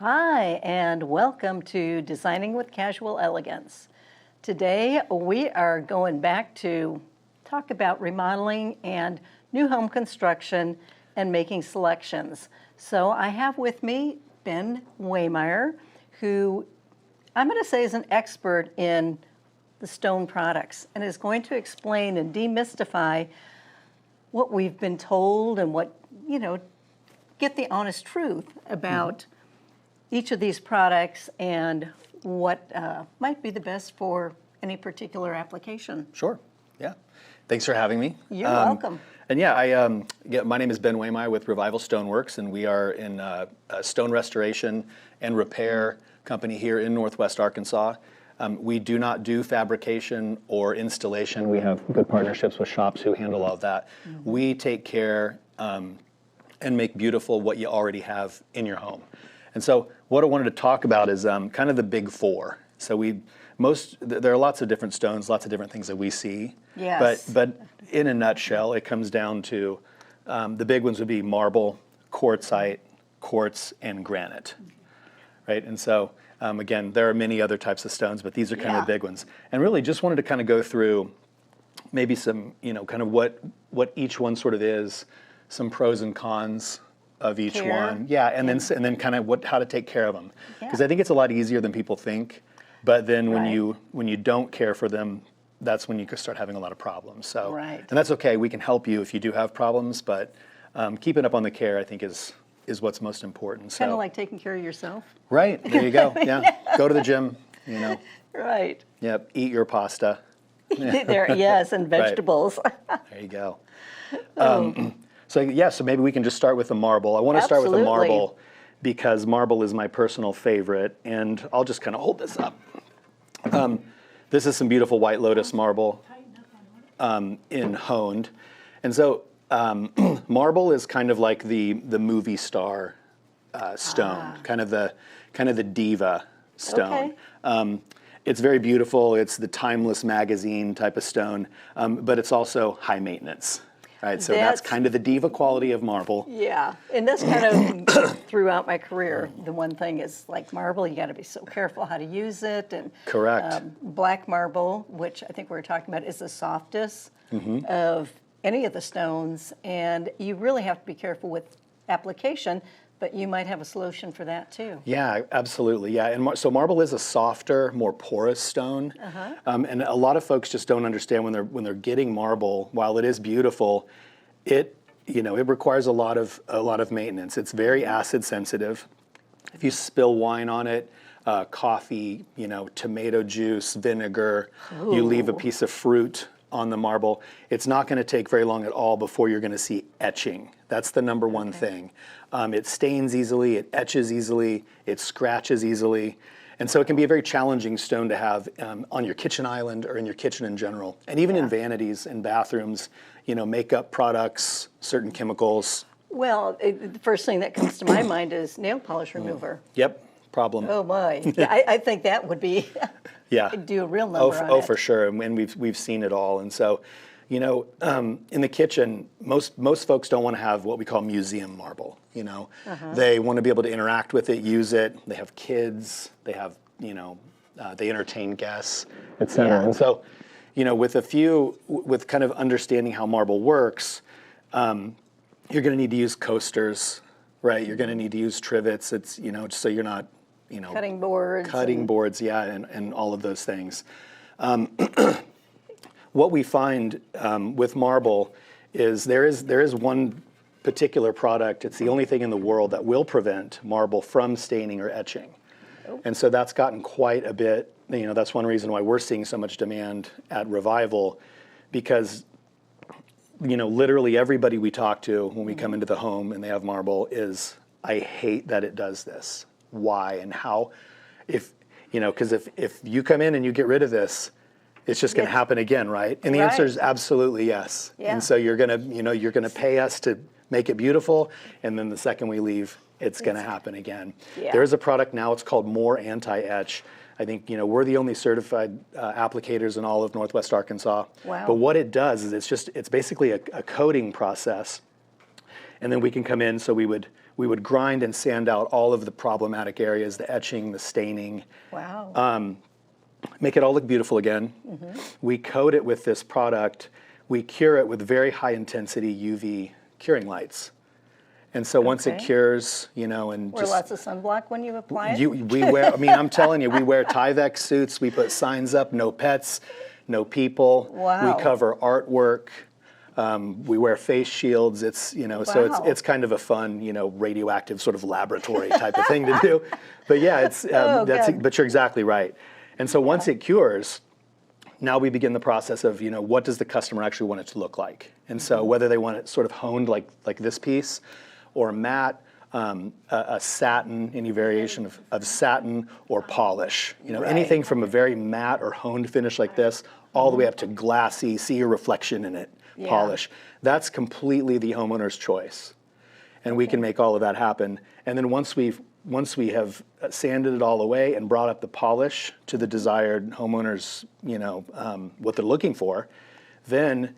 Hi, and welcome to Designing with Casual Elegance. Today we are going back to talk about remodeling and new home construction and making selections. So I have with me Ben Waymire, who I'm going to say is an expert in the stone products and is going to explain and demystify what we've been told and what, get the honest truth about each of these products and what might be the best for any particular application. Sure. Yeah. Thanks for having me. You're welcome. And my name is Ben Waymire with Revival Stoneworks, and we are in a stone restoration and repair company here in Northwest Arkansas. We do not do fabrication or installation. We have good partnerships with shops who handle all of that. We take care and make beautiful what you already have in your home. And so what I wanted to talk about is kind of the big four. So there are lots of different stones, lots of different things that we see. Yes. But in a nutshell, it comes down to the big ones would be marble, quartzite, quartz, and granite, right? And so again, there are many other types of stones, but these are kind of the big ones. And really just wanted to kind of go through maybe some, kind of what each one sort of is, some pros and cons of each one. Yeah, and then kind of how to take care of them. Because I think it's a lot easier than people think, but then when you don't care for them, that's when you can start having a lot of problems. So, and that's okay. We can help you if you do have problems, but keeping up on the care, I think, is what's most important. Kind of like taking care of yourself. Right. There you go. Yeah. Go to the gym. Right. Yep. Eat your pasta. Yes, and vegetables. Right. There you go. So maybe we can just start with the marble. I want to start with the marble because marble is my personal favorite, and I'll just kind of hold this up. This is some beautiful White Lotus marble in honed. And so marble is kind of like the movie star stone, kind of the diva stone. Okay. It's very beautiful. It's the timeless magazine type of stone, but it's also high maintenance. Right, so that's kind of the diva quality of marble. Yeah, and that's kind of throughout my career. The one thing is like marble, you got to be so careful how to use it. And correct. Black marble, which I think we were talking about, is the softest of any of the stones, and you really have to be careful with application. But you might have a solution for that too. Yeah, absolutely. Yeah, and so marble is a softer, more porous stone, and a lot of folks just don't understand when they're getting marble. While it is beautiful, it requires a lot of maintenance. It's very acid sensitive. If you spill wine on it, coffee, tomato juice, vinegar, you leave a piece of fruit on the marble, it's not going to take very long at all before you're going to see etching. That's the number one thing. It stains easily, it etches easily, it scratches easily. And so it can be a very challenging stone to have on your kitchen island or in your kitchen in general. And even in vanities and bathrooms, makeup products, certain chemicals. Well, the first thing that comes to my mind is nail polish remover. Yep, problem. Oh my, I think that would be, do a real number on it. Oh, for sure, and we've seen it all. And so, in the kitchen, most folks don't want to have what we call museum marble. They want to be able to interact with it, use it. They have kids. They have, they entertain guests, etc. Yeah. And so, with kind of understanding how marble works, you're going to need to use coasters, right? You're going to need to use trivets. It's just so you're not, cutting boards. And all of those things. What we find with marble is there is one particular product. It's the only thing in the world that will prevent marble from staining or etching. And so that's gotten quite a bit. That's one reason why we're seeing so much demand at Revival, because literally everybody we talk to when we come into the home and they have marble is, I hate that it does this. Why and how? Because if you come in and you get rid of this, it's just going to happen again, right? And the answer is absolutely yes. Yeah. And so you're gonna pay us to make it beautiful, and then the second we leave, it's going to happen again. Yeah. There is a product now. It's called More Anti-Etch. I think we're the only certified applicators in all of Northwest Arkansas. Wow. But what it does is it's basically a coating process, and then we can come in. So we would we would grind and sand out all of the problematic areas, the etching, the staining. Wow. Make it all look beautiful again. We coat it with this product. We cure it with very high intensity UV curing lights. And so once it Okay. cures, and Wear lots of sunblock when you apply it? we wear, I mean, I'm telling you, we wear Tyvek suits. We put signs up, no pets, no people. Wow. We cover artwork. We wear face shields. It's, so Wow. it's kind of a fun, radioactive sort of laboratory type of thing to do. But yeah, good. but you're exactly right. And so once it cures, now we begin the process of, what does the customer actually want it to look like? And so whether they want it sort of honed like this piece, or matte, a satin, any variation of satin, or polish. Anything from a very matte or honed finish like this, all the way up to glassy, see your reflection in it, Yeah. polish. That's completely the homeowner's choice. And we can make all of that happen. And then once we have sanded it all away and brought up the polish to the desired homeowners, what they're looking for, then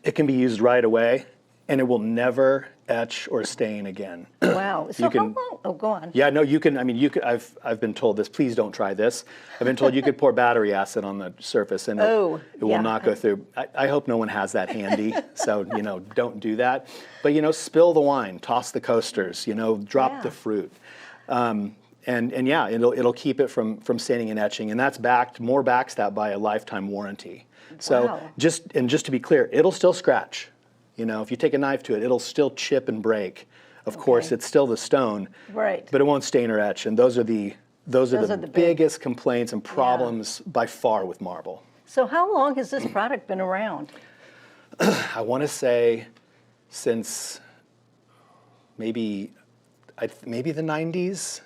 it can be used right away, and it will never etch or stain again. Wow. So You can- how long? Oh, go on. Yeah, no, you can. I mean, you could. I've been told this. Please don't try this. I've been told you could pour battery acid on the surface, and Oh, it will yeah. not go through. I hope no one has that handy. So don't do that. But spill the wine, toss the coasters. Drop Yeah. the fruit. And yeah, it'll keep it from staining and etching, and that's backed by a lifetime warranty. So Wow. just to be clear, it'll still scratch. If you take a knife to it, it'll still chip and break. Of course, it's still the stone, Right. but it won't stain or etch. And those are the are the big- biggest complaints and problems by far with marble. So how long has this product been around? I want to say since maybe the 90s,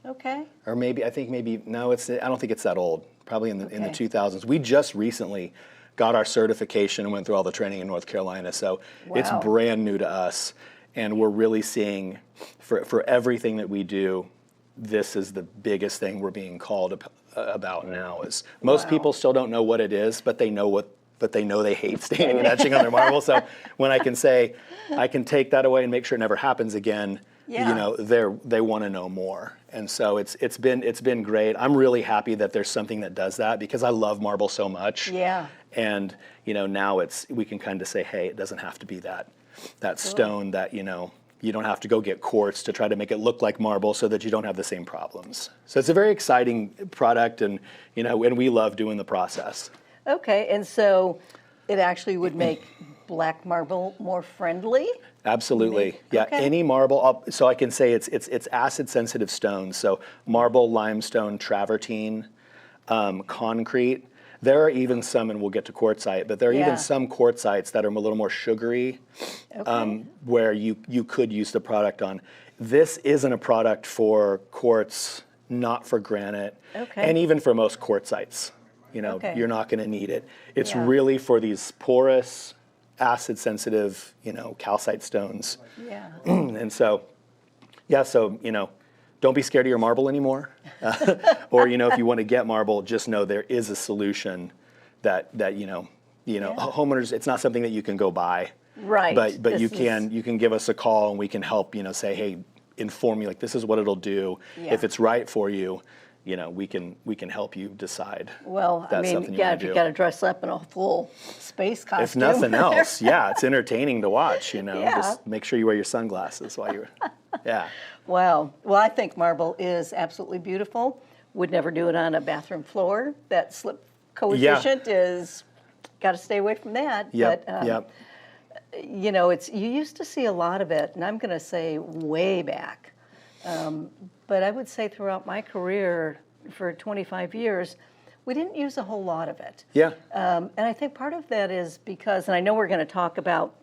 Okay. or maybe I don't think it's that old. Probably in the Okay. 2000s. We just recently got our certification and went through all the training in North Carolina. So it's Wow. brand new to us. And we're really seeing, for everything that we do, this is the biggest thing we're being called about now. Is most Wow. people still don't know what it is, but they know they hate staining and etching on their marble. So when I can say, I can take that away and make sure it never happens again, Yeah. they want to know more. And so it's been great. I'm really happy that there's something that does that, because I love marble so much. Yeah. And now we can kind of say, hey, it doesn't have to be that stone that you don't have to go get quartz to try to make it look like marble so that you don't have the same problems. So it's a very exciting product, and and we love doing the process. Okay. And so it actually would make black marble more friendly? Absolutely. Yeah, Okay. any marble. So I can say it's acid sensitive stones. So marble, limestone, travertine, concrete. There are even some, and we'll get to quartzite, but there are Yeah. even some quartzites that are a little more sugary, Okay. where you could use the product on. This isn't a product for quartz, not for granite, Okay. and even for most quartzites. Okay. You're not going to need it. It's Yeah. really for these porous, acid sensitive, calcite stones. Yeah. And so, yeah, don't be scared of your marble anymore. Or, if you want to get marble, just know there is a solution that homeowners, it's not something that you can go buy. Right. But This you is- can give us a call, and we can help, say, hey, inform you, like, this is what it'll do. Yeah. If it's right for you, we can help you decide. Well, I that's mean, something you yeah, wanna if you do. got to dress up in a full space costume. If nothing else, yeah, it's entertaining to watch, Yeah. Just make sure you wear your sunglasses while you're, yeah. Wow. Well, I think marble is absolutely beautiful. Would never do it on a bathroom floor. That slip coefficient is, got to stay away from that. Yep, But, yep. you used to see a lot of it, and I'm going to say way back. But I would say throughout my career for 25 years, we didn't use a whole lot of it. Yeah. And I think part of that is because, and I know we're going to talk about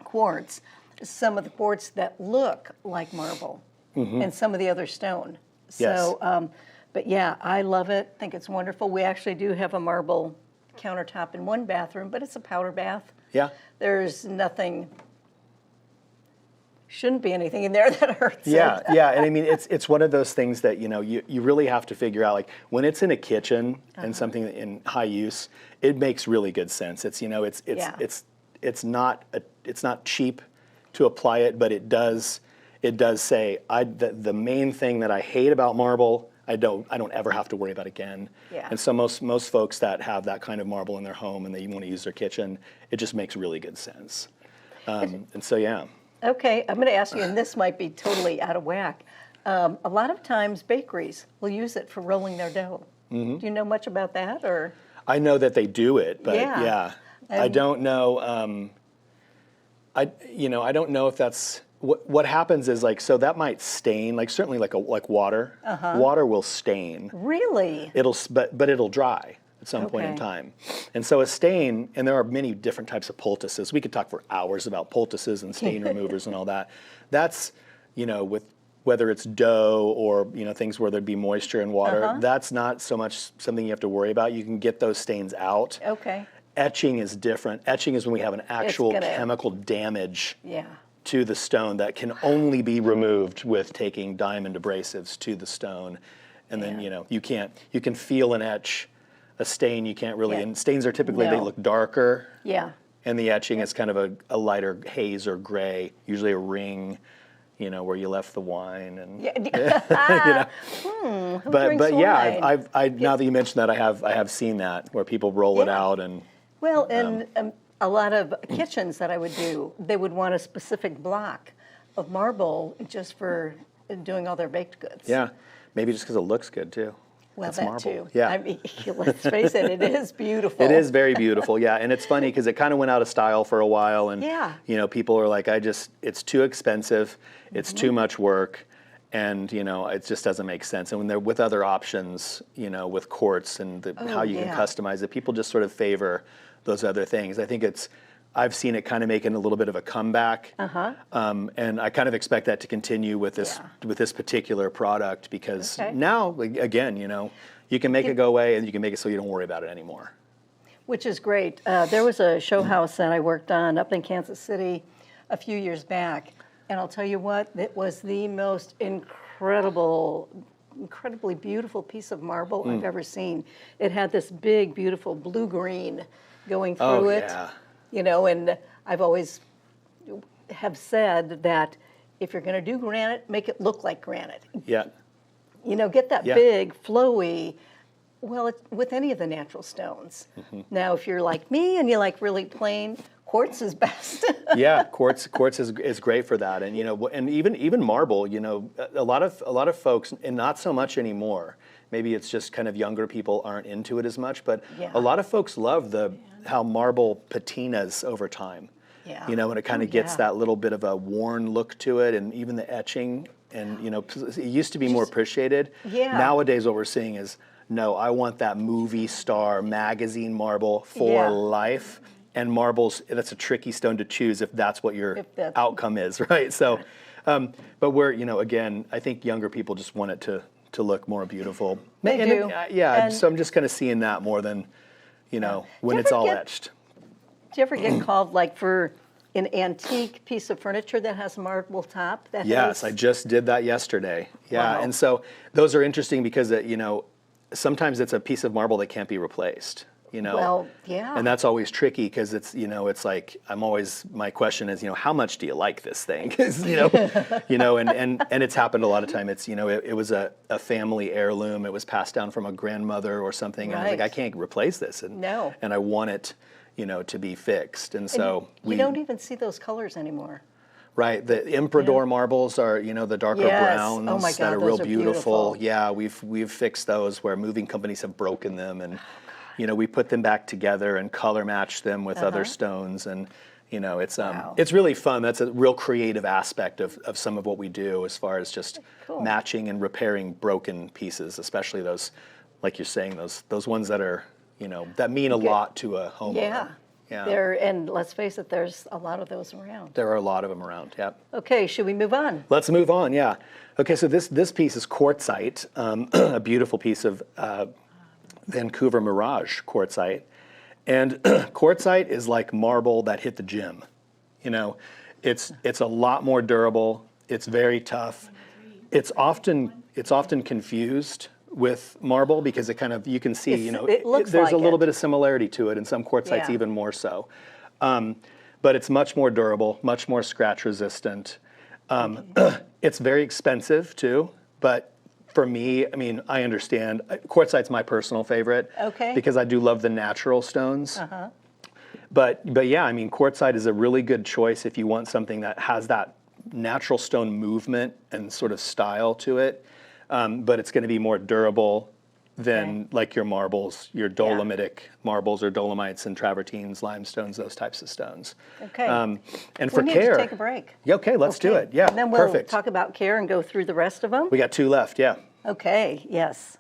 quartz, some of the quartz that look like marble and some of the other stone. Yes. So, but yeah, I love it. Think it's wonderful. We actually do have a marble countertop in one bathroom, but it's a powder bath. Yeah. There's nothing, shouldn't be anything in there that hurts Yeah, it. yeah, and I mean it's one of those things that you really have to figure out, like when it's in a kitchen and something in high use, it makes really good sense. It's Yeah. it's not cheap to apply it, but it does say the main thing that I hate about marble, I don't ever have to worry about again. Yeah. And so most folks that have that kind of marble in their home and they want to use their kitchen, it just makes really good sense. And so yeah. Okay, I'm going to ask you, and this might be totally out of whack. A lot of times bakeries will use it for rolling their dough. Do you know much about that, or? I know that they do it, but Yeah. I don't know. I don't know if that's what happens is like, so that might stain, like certainly like water. Water will stain. Really? But it'll dry at some point in Okay. time. And so a stain, and there are many different types of poultices. We could talk for hours about poultices and stain removers and all that. That's, with whether it's dough or things where there'd be moisture and water, that's not so much something you have to worry about. You can get those stains out. Okay. Etching is different. Etching is when we have an actual gonna- chemical damage Yeah. to the stone that can only be removed with taking diamond abrasives to the stone. And then, you can feel an etch, a stain you can't really, Yeah. and stains are typically, they No. look darker. Yeah. And the etching is kind of a lighter haze or gray, usually a ring, where you left the wine and Yeah. Who drinks but yeah, wine? I've now that you mentioned that, I have seen that where people roll it Yeah. out and Well, and a lot of kitchens that I would do, they would want a specific block of marble just for doing all their baked goods. yeah, maybe just because it looks good too. Well, It's that marble. too. Yeah. I mean, let's face it, it is beautiful. It is very beautiful, yeah, and it's funny because it kind of went out of style for a while, and Yeah. people are like, it's too expensive, it's too much work, and it just doesn't make sense. And when they're with other options, with quartz and how you can yeah. customize it, people just sort of favor those other things. I think I've seen it kind of making a little bit of a comeback, and I kind of expect that to continue with this particular product because Okay. now, like, again, you can make it go away and you can make it so you don't worry about it anymore. Which is great. There was a show house that I worked on up in Kansas City a few years back, and I'll tell you what, it was the most incredibly beautiful piece of marble I've ever seen. It had this big, beautiful blue-green going through it. Yeah. And I've always have said that if you're going to do granite, make it look like granite. Yeah. Get that Yeah. big, flowy, well, with any of the natural stones. Now, if you're like me and you like really plain, quartz is best. Yeah, quartz is great for that, and and even marble. A lot of folks, and not so much anymore. Maybe it's just kind of younger people aren't into it as much, but Yeah. a lot of folks love how marble patinas over time. Yeah. And it kind of gets that little bit of a worn look to it, and even the etching, and it used to be more appreciated. Yeah. Nowadays, what we're seeing is, no, I want that movie star magazine marble for Yeah. life. And marbles, that's a tricky stone to choose if that's what your If that's- outcome is, right? So, but we're, again, I think younger people just want it to look more beautiful. They And, do. yeah, And- so I'm just kind of seeing that more than, when Do you it's ever all get- etched. Do you ever get called like for an antique piece of furniture that has a marble top? Yes, I just did that yesterday. Yeah, Wow. and so those are interesting because, sometimes it's a piece of marble that can't be replaced. Well, yeah. And that's always tricky because it's, it's like, my question is, how much do you like this thing? 'Cause, and it's happened a lot of time. It's, it was a family heirloom. It was passed down from a grandmother or something. And I was like, Right. I can't replace this. And, No. And I want it, to be fixed. And so you don't even see those colors anymore. right, the Emperador marbles are, the darker Yes. browns Oh my that God, are those real are beautiful. beautiful. Yeah, we've fixed those where moving companies have broken them, and we put them back together and color match them with other stones, and Wow. it's really fun. That's a real creative aspect of some of what we do as far as just Cool. matching and repairing broken pieces, especially those, like you're saying, those ones that are that mean a lot to a homeowner. Yeah. Yeah. And let's face it, there's a lot of those around. There are a lot of them around. Yep. Okay, should we move on? Let's move on, yeah. Okay, so this piece is quartzite, a beautiful piece of Vancouver Mirage quartzite. And quartzite is like marble that hit the gym. It's a lot more durable, it's very tough. It's often confused with marble because it kind of, you can see, It looks there's like a little it. bit of similarity to it, and some quartzites Yeah. even more so. but it's much more durable, much more scratch resistant. It's very expensive too, but for me, I mean, I understand. Quartzite's my personal favorite because I do love the natural stones. But yeah, I mean, quartzite is a really good choice if you want something that has that natural stone movement and sort of style to it, but it's going to be more durable than like your marbles, your dolomitic marbles or dolomites and travertines, limestones, those types of stones. And for we need care, to take a break. Yeah, okay, let's do it. Yeah, and then we'll perfect. talk about care and go through the rest of them. We got 2 left. Yeah. Okay. Yes.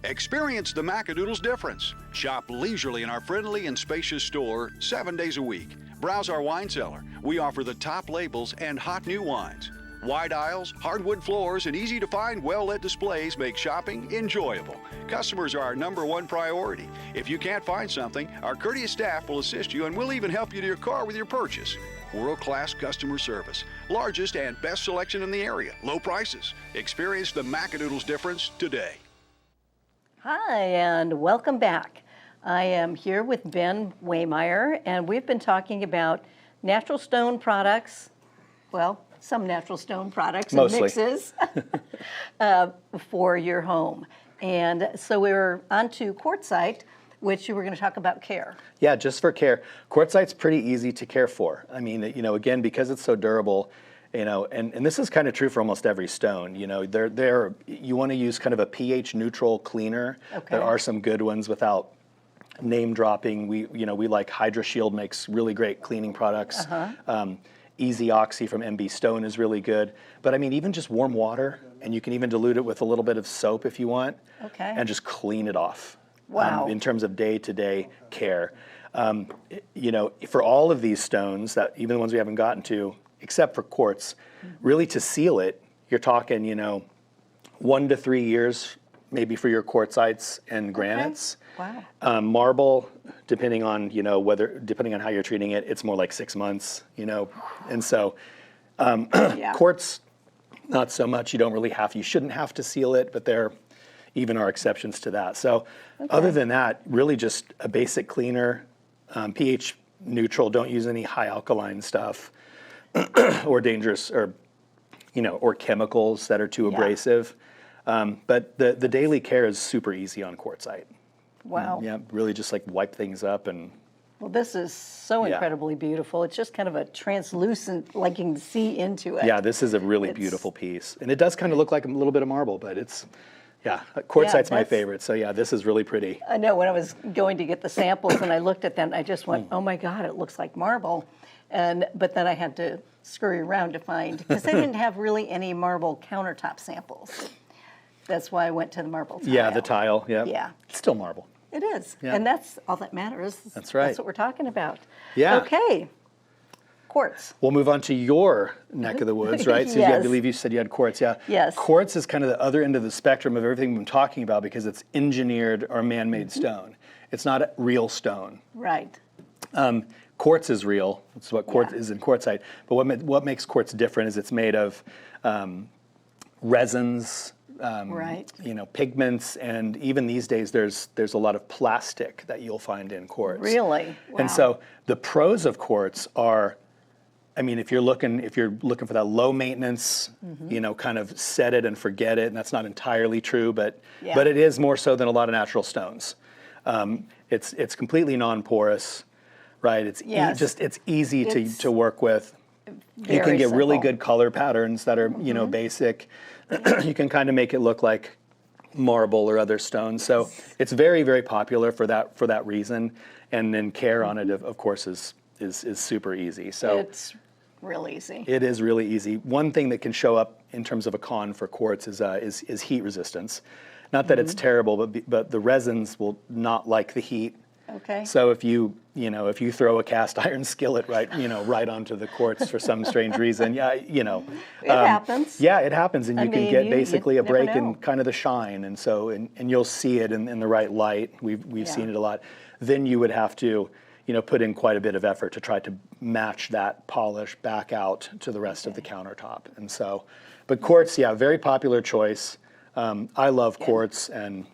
Experience the Macadoodle's difference. Shop leisurely in our friendly and spacious store 7 days a week. Browse our wine cellar. We offer the top labels and hot new wines. Wide aisles, hardwood floors, and easy-to-find, well-lit displays make shopping enjoyable. Customers are our #1 priority. If you can't find something, our courteous staff will assist you and we'll even help you to your car with your purchase. World-class customer service. Largest and best selection in the area. Low prices. Experience the Macadoodle's difference today. Hi, and welcome back. I am here with Ben Waymire, and we've been talking about natural stone products, well, some natural stone products Mostly. and mixes for your home. And so we're on to quartzite, which you were going to talk about care. Yeah, just for care. Quartzite's pretty easy to care for. I mean, again, because it's so durable, and this is kind of true for almost every stone. You want to use kind of a pH neutral cleaner. There are some good ones without name dropping. We like HydroShield makes really great cleaning products. Easy Oxy from MB Stone is really good. But I mean, even just warm water, and you can even dilute it with a little bit of soap if you want, and just clean it off. Wow. In terms of day-to-day care. For all of these stones, that even the ones we haven't gotten to, except for quartz, really to seal it, you're talking, 1 to 3 years, maybe for your quartzites and granites. Wow. Marble, depending on how you're treating it, it's more like 6 months. And so quartz, not so much. You shouldn't have to seal it, but there even are exceptions to that. So other than that, really just a basic cleaner, pH neutral. Don't use any high alkaline stuff or dangerous or chemicals that are too abrasive. But the daily care is super easy on quartzite. Wow. Yeah, really just like wipe things up and. Well, this is so incredibly beautiful. It's just kind of a translucent, like you can see into it. Yeah, this is a really beautiful piece. And it does kind of look like a little bit of marble, but it's, quartzite's my favorite. So yeah, this is really pretty. I know when I was going to get the samples and I looked at them, I just went, oh my God, it looks like marble. But then I had to scurry around to find, because they didn't have really any marble countertop samples. That's why I went to the marble tile. Yeah, the tile, yeah. It's still marble. It is, Yeah. and that's all that matters. That's right. That's what we're talking about. Yeah. Okay, quartz. We'll move on to your neck of the woods, right? So I believe you said you had quartz, yeah. Yes. Quartz is kind of the other end of the spectrum of everything we've been talking about because it's engineered or man-made stone. It's not a real stone. Right. Quartz is real. That's what quartz is in quartzite. But what makes quartz different is it's made of resins, pigments, and even these days there's a lot of plastic that you'll find in quartz. Really? Wow. And so the pros of quartz are, I mean, if you're looking for that low maintenance, kind of set it and forget it, and that's not entirely true, but it is more so than a lot of natural stones. It's completely non-porous, right? It's it's easy to work with. You can get really good color patterns that are basic. You can kind of make it look like marble or other stones. So it's very, very popular for that reason. And then care on it, of course, is super easy. So it's real easy. It is really easy. One thing that can show up in terms of a con for quartz is heat resistance. Not that it's terrible, but the resins will not like the heat. Okay. So if you throw a cast iron skillet right onto the quartz for some strange reason, it happens. Yeah, it happens, and you can get basically a break never know. in kind of the shine, and so and you'll see it in the right light. We've seen it a lot. Then you would have to put in quite a bit of effort to try to match that polish back out to the rest of the countertop. And so, but quartz, very popular choice. I love quartz, and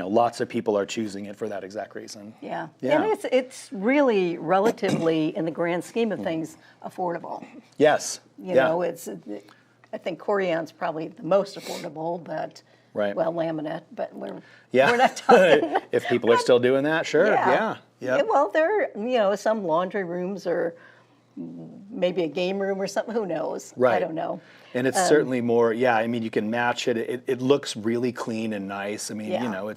lots of people are choosing it for that exact reason. Yeah. Yeah. And it's really relatively, in the grand scheme of things, affordable. Yes. You know, I think Corion's probably the most affordable, but, Right. well, laminate, but we're Yeah. not talking. If people are still doing that, sure. Yeah. Yeah, well, there are, some laundry rooms or maybe a game room or something, who knows? Right. I don't know. And it's certainly more, I mean, you can match it. It looks really clean and nice. I mean, Yeah.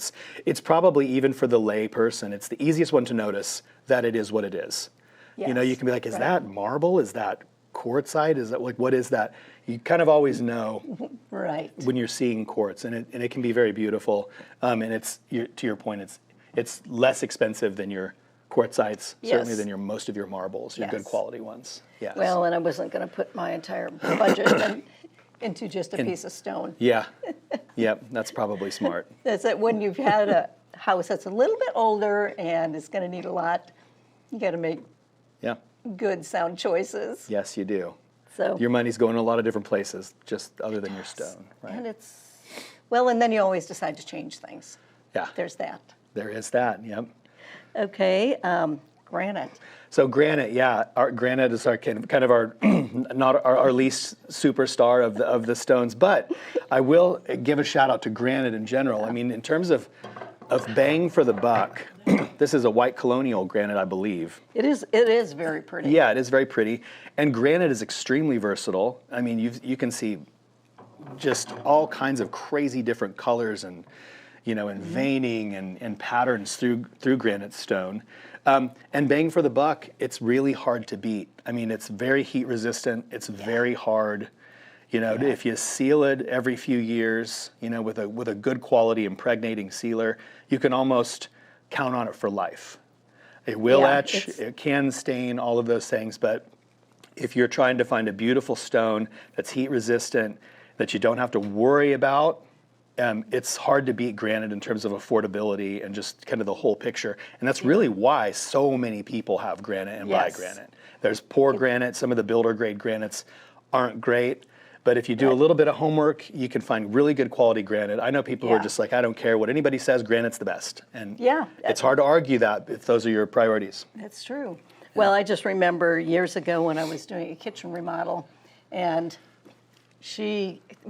it's probably, even for the lay person, it's the easiest one to notice that it is what it is. You Yes. can be like, is Right. that marble? Is that quartzite? Is that what is that? You kind of always know Right. when you're seeing quartz, and it can be very beautiful. And it's, to your point, it's less expensive than your quartzites, certainly Yes. than most of your marbles, your good Yes. quality ones. Yes. Well, and I wasn't going to put my entire budget into just a piece of stone. Yeah. Yep. That's probably smart. That's it. When you've had a house that's a little bit older and it's going to need a lot, you got to make Yeah. good, sound choices. Yes, you do. So, Your money's going to a lot of different places, just other than your stone, right? and and then you always decide to change things. Yeah. There's that. There is that. Yep. Okay, granite. So granite, our granite is our kind of our not our least superstar of the stones, but I will give a shout out to granite in general. I mean, in terms of bang for the buck, this is a white colonial granite, I believe. It is very pretty. Yeah, it is very pretty, and granite is extremely versatile. I mean, you can see just all kinds of crazy different colors and and veining and patterns through granite stone. And bang for the buck, it's really hard to beat. I mean, it's very heat resistant. It's very hard. If you seal it every few years, with a good quality impregnating sealer, you can almost count on it for life. It will etch, it can stain, all of those things, but if you're trying to find a beautiful stone that's heat resistant, that you don't have to worry about, it's hard to beat granite in terms of affordability and just kind of the whole picture. And that's really why so many people have granite and buy granite. There's poor granite. Some of the builder grade granites aren't great. But if you do a little bit of homework, you can find really good quality granite. I know people who are just like, I don't care what anybody says, granite's the best. And it's hard to argue that if those are your priorities. That's true. Well, I just remember years ago when I was doing a kitchen remodel, and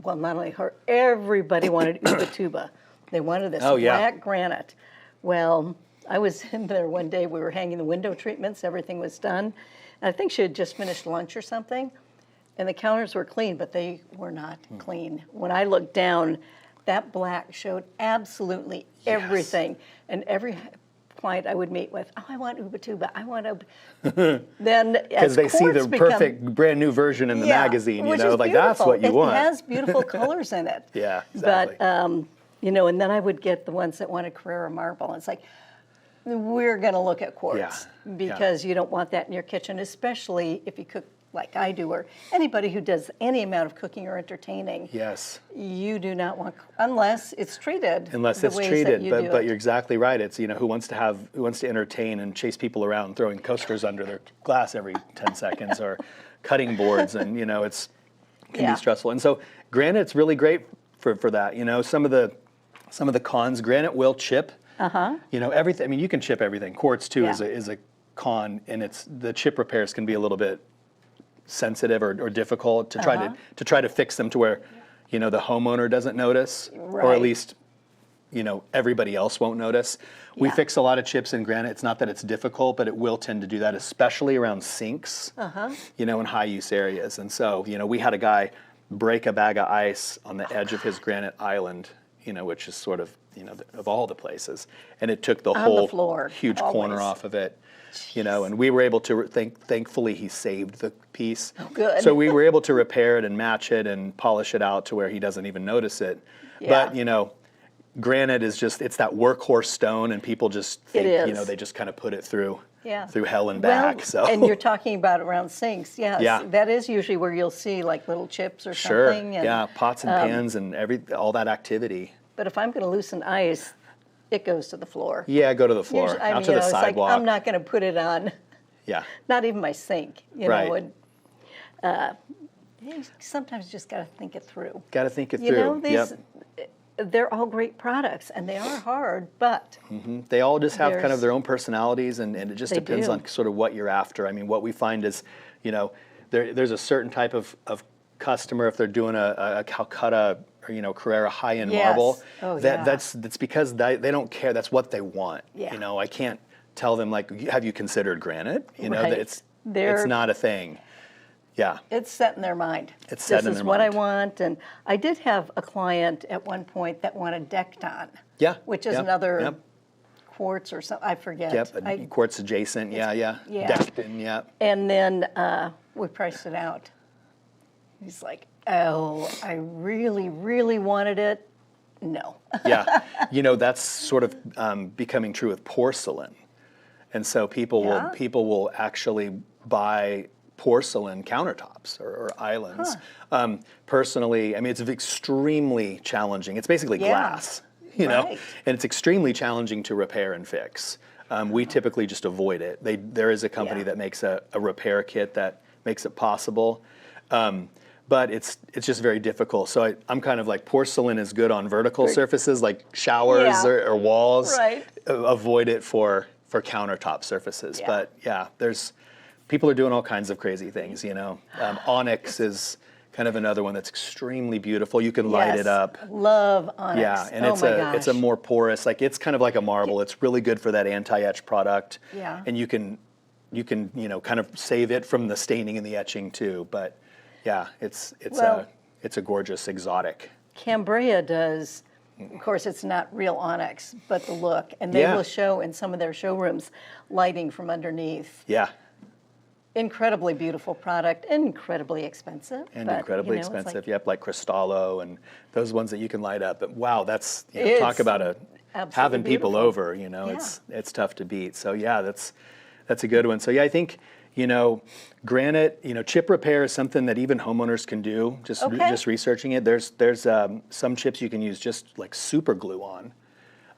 not only her, everybody wanted Ubatuba. They wanted this black granite. Well, I was in there one day, we were hanging the window treatments, everything was done. And I think she had just finished lunch or something, and the counters were clean, but they were not clean. When I looked down, that black showed absolutely everything. And every client I would meet with, I want Ubatuba, I want Then because they see the perfect brand new version in the magazine, which is like that's what you want. It has beautiful colors in it. Yeah, exactly. But and then I would get the ones that wanted Carrara marble. And it's like, we're going to look at quartz because you don't want that in your kitchen, especially if you cook like I do, or anybody who does any amount of cooking or entertaining. Yes. You do not want, unless it's treated. Unless the it's ways treated, that you do but it. you're exactly right. It's who wants to entertain and chase people around, throwing coasters under their glass every 10 seconds, or cutting boards, and it can be stressful. And so granite's really great for that. Some of the cons, granite will chip. Everything. I mean, you can chip everything. Quartz too is a con, and the chip repairs can be a little bit sensitive or difficult to try to fix them to where the homeowner doesn't notice, or at least everybody else won't notice. We fix a lot of chips in granite. It's not that it's difficult, but it will tend to do that, especially around sinks, in high use areas. And so we had a guy break a bag of ice on the edge of his granite island, which is sort of of all the places, and it took the whole floor, huge corner off of it. And we were able to thankfully he saved the piece. Oh, good. So we were able to repair it and match it and polish it out to where he doesn't even notice it. Yeah. But granite is it's that workhorse stone, and people just think they just kind of put it through hell and back. And you're talking about around sinks. Yes, that is usually where you'll see like little chips or something. And, pots and pans and all that activity. But if I'm going to loosen ice, it goes to the floor. Yeah, go to the floor, Usually, out to the sidewalk. Like, I'm not going to put it on. Yeah. Not even my sink. Right. You sometimes just got to think it through. Got to think it through. These they're all great products, and they are hard, but They all just have kind of There's- their own personalities, and it just They depends do. on sort of what you're after. I mean, what we find is, there's a certain type of customer, if they're doing a Calcutta or Carrera high-end Yes. marble, Oh, yeah. that's because they don't care. That's what they want. Yeah. I can't tell them, like, have you considered granite? Right. That it's They're- not a thing. Yeah. it's set in their mind. It's set in This is their what mind. I want, and I did have a client at one point that wanted Decton. Yeah. Which is Yep. another Yep. quartz or something, I forget. Yep. Quartz adjacent. Yeah. yeah. Decton. Yeah. And then we priced it out. He's like, oh, I really, really wanted it. No. Yeah, that's sort of becoming true with porcelain, and so people will actually buy porcelain countertops or islands. Personally, I mean, it's extremely challenging. It's basically Yeah. glass, and Right. it's extremely challenging to repair and fix. We typically just avoid it. There is a company Yeah. that makes a repair kit that makes it possible. But it's just very difficult. So I'm kind of like, porcelain is good on vertical surfaces like showers Yeah. or walls. Right. Avoid it for countertop surfaces. Yeah. But yeah, people are doing all kinds of crazy things. Onyx is kind of another one that's extremely beautiful. You can light Yes. it up. Love onyx. Yeah, and oh it's my a gosh. more porous, like it's kind of like a marble. It's really good for that anti-etch product. Yeah. And you can kind of save it from the staining and the etching too. But yeah, it's Well- a gorgeous exotic. Cambria does, of course, it's not real onyx, but the look. And they Yeah. will show in some of their showrooms lighting from underneath. Yeah, Incredibly beautiful product, incredibly expensive. and but, incredibly it's like- expensive. Yep, like Cristallo and those ones that you can light up. But wow, that's It's talk about absolutely having people beautiful. over. It's tough to beat. So yeah, that's a good one. So yeah, I think granite, chip repair is something that even homeowners can do. Just Okay. just researching it. There's some chips you can use just like super glue on.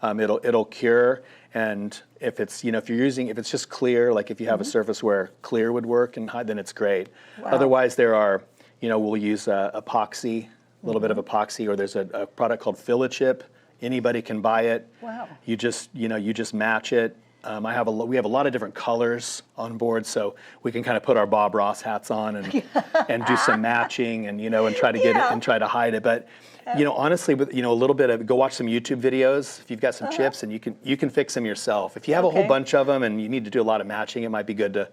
It'll cure, and if it's if it's just clear, like if you have a surface where clear would work and hide, then it's great. Wow. Otherwise, there are we'll use epoxy, a little bit of epoxy, or there's a product called Fill-A-Chip. Anybody can buy it. Wow. You just match it. We have a lot of different colors on board, so we can kind of put our Bob Ross hats on and do some matching and and try to get it Yeah. and try to hide it. But honestly, with a little bit of, go watch some YouTube videos if you've got some chips, and you can fix them yourself. If you have a whole Okay. bunch of them and you need to do a lot of matching, it might be good to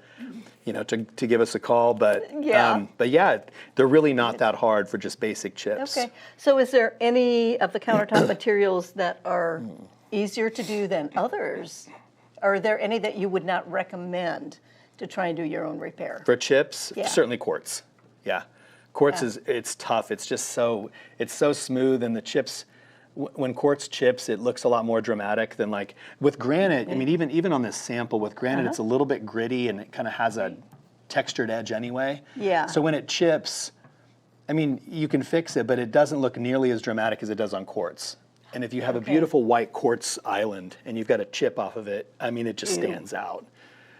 to give us a call. But Yeah. but yeah, they're really not that hard for just basic chips. Okay. So is there any of the countertop materials that are easier to do than others? Are there any that you would not recommend to try and do your own repair? For chips, Yeah. certainly quartz. Yeah, quartz Yeah. it's tough. It's just so smooth, and the chips. When quartz chips, it looks a lot more dramatic than like with granite. I mean, even on this sample with granite, it's a little bit gritty and it kind of has a textured edge anyway. Yeah. So when it chips, I mean, you can fix it, but it doesn't look nearly as dramatic as it does on quartz. And if you have a beautiful white quartz island and you've got a chip off of it, I mean, it just stands out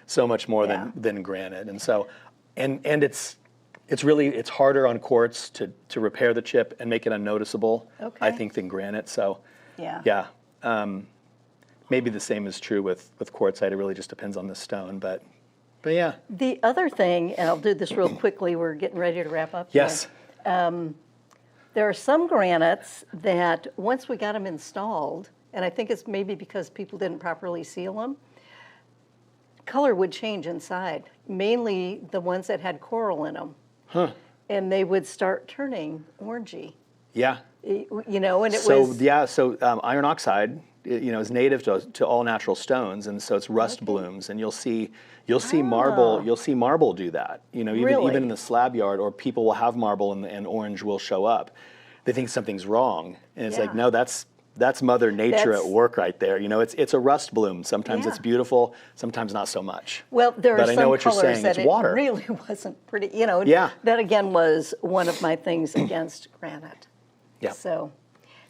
so much more Yeah. than granite. And so, and it's harder on quartz to repair the chip and make it unnoticeable, I Okay. think, than granite. So, Yeah. maybe the same is true with quartzite. It really just depends on the stone, but yeah. The other thing, and I'll do this real quickly, we're getting ready to wrap up here. Yes. There are some granites that once we got them installed, and I think it's maybe because people didn't properly seal them, color would change inside, mainly the ones that had coral in them. Huh. And they would start turning orangey, Yeah. and it So was, iron oxide, is native to all natural stones, and so it's rust blooms, and you'll see marble do that. Really? Even in the slab yard, or people will have marble and orange will show up. They think something's wrong, and it's like, Yeah. no, that's Mother Nature That's- at work right there. It's a rust bloom. Sometimes it's Yeah. beautiful, sometimes not so much. well, there are But I know some what you're colors saying, that it's it water. really wasn't pretty, Yeah. That again was one of my things against granite. Yeah. So,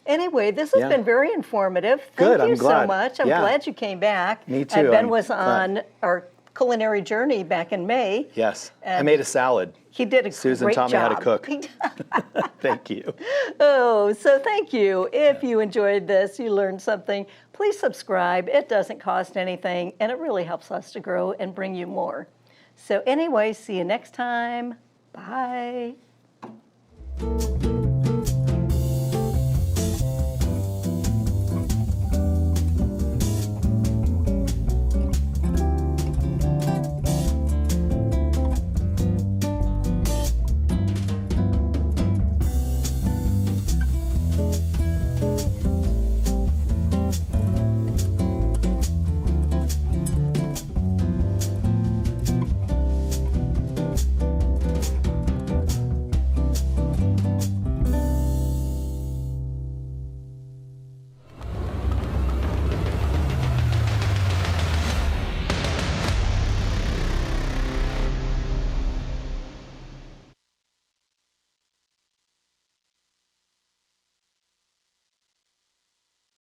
anyway, this has Yeah. been very informative. Thank Good, you I'm so glad. much. I'm Yeah. glad you came back. Me too, And Ben I'm was glad. on our culinary journey back in May. Yes, I made a salad. He did a Susan great taught me how to job. cook. Thank you. Oh, so thank you. If you enjoyed this, you learned something, please subscribe. It doesn't cost anything, and it really helps us to grow and bring you more. So anyway, see you next time. Bye.